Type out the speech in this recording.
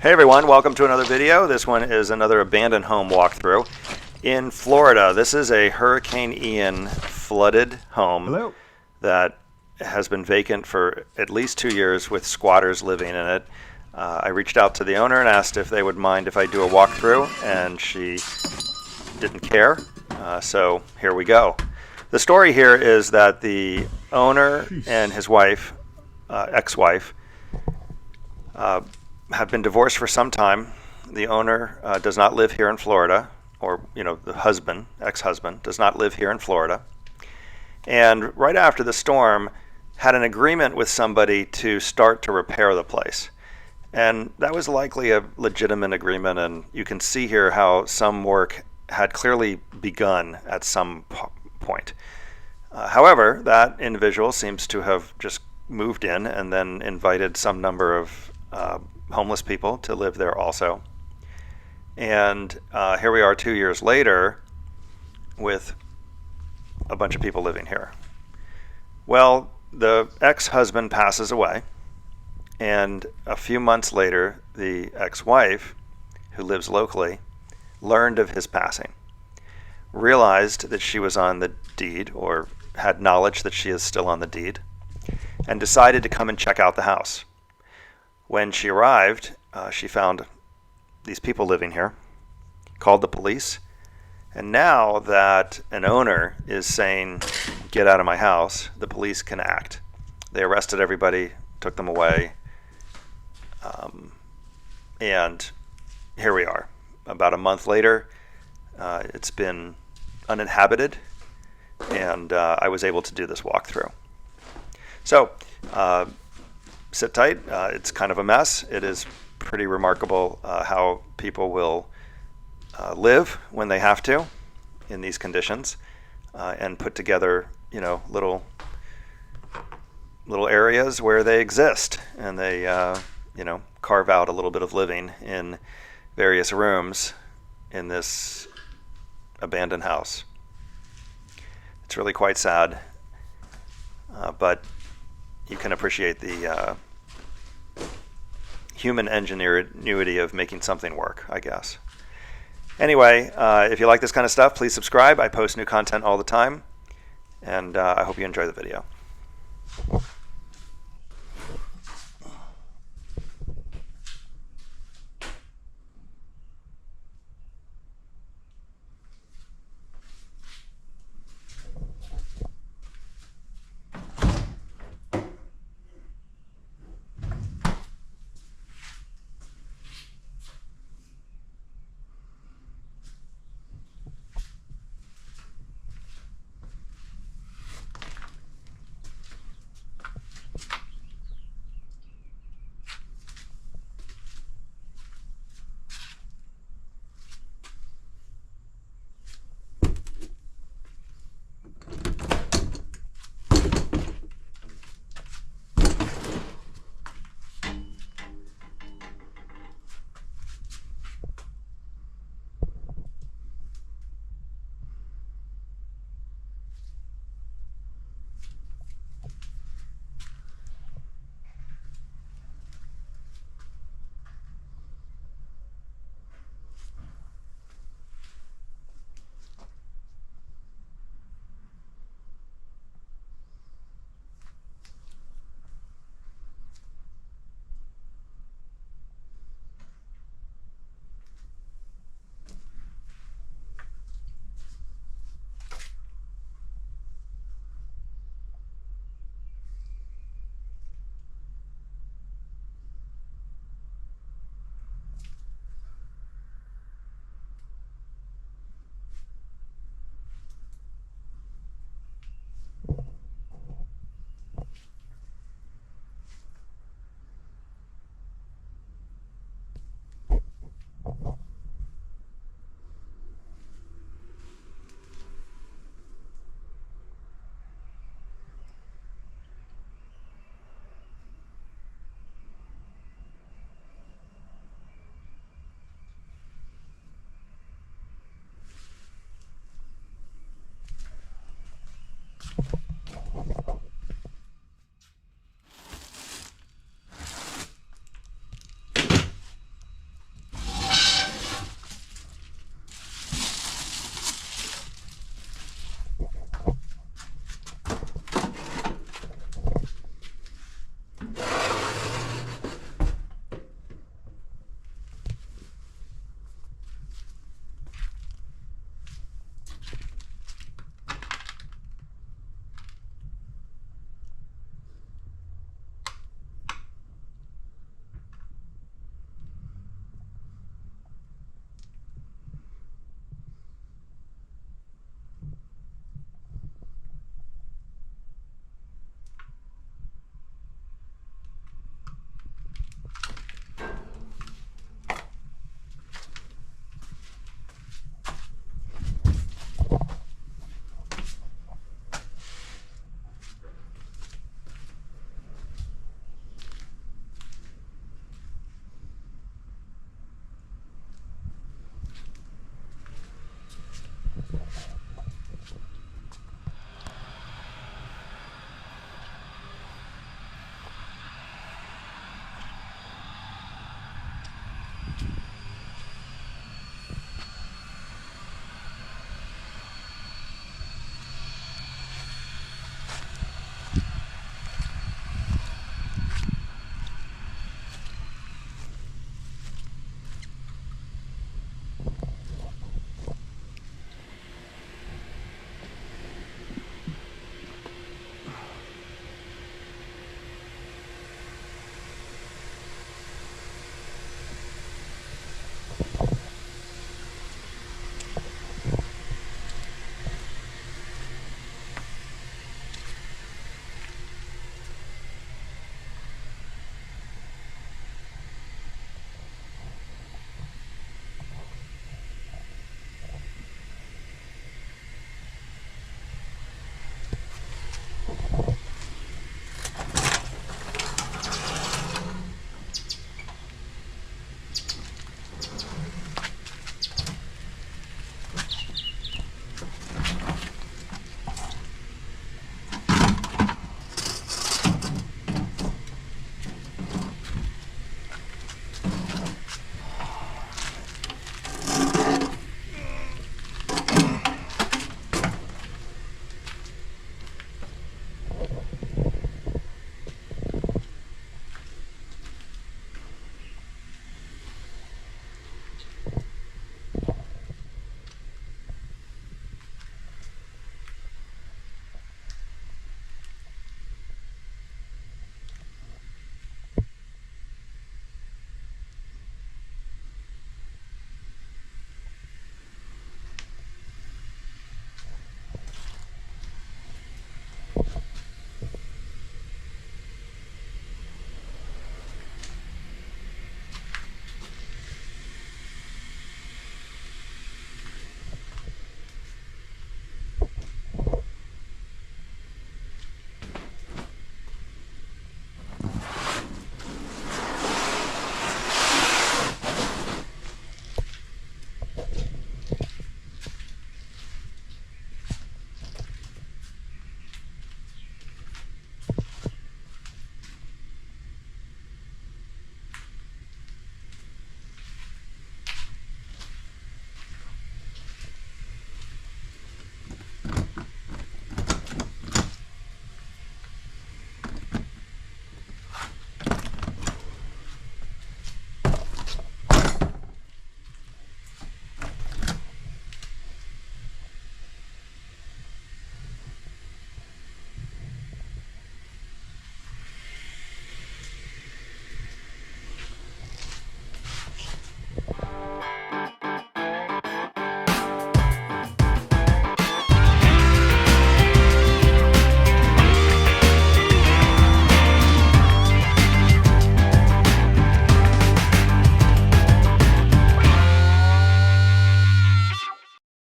Hey everyone, welcome to another video. This one is another abandoned home walkthrough in Florida. This is a Hurricane Ian flooded home that has been vacant for at least 2 years with squatters living in it. I reached out to the owner and asked if they would mind if I do a walkthrough, and she didn't care. So here we go. The story here is that the owner and his wife, ex-wife, have been divorced for some time. The owner does not live here in Florida, or the husband, ex-husband, does not live here in Florida. And right after the storm, had an agreement with somebody to start to repair the place. And that was likely a legitimate agreement, and you can see here how some work had clearly begun at some point. However, that individual seems to have just moved in and then invited some number of homeless people to live there also. And here we are 2 years later with a bunch of people living here. Well, the ex-husband passes away, and a few months later, the ex-wife, who lives locally, learned of his passing, realized that she was on the deed, or had knowledge that she is still on the deed, and decided to come and check out the house. When she arrived, she found these people living here, called the police, and now that an owner is saying, "Get out of my house," the police can act. They arrested everybody, took them away, and here we are. About a month later, it's been uninhabited, and I was able to do this walkthrough. So, sit tight. It's kind of a mess. It is pretty remarkable how people will live when they have to in these conditions, and put together, little areas where they exist, and they, carve out a little bit of living in various rooms in this abandoned house. It's really quite sad, but you can appreciate the human ingenuity of making something work, I guess. Anyway, if you like this kind of stuff, please subscribe. I post new content all the time, and I hope you enjoy the video.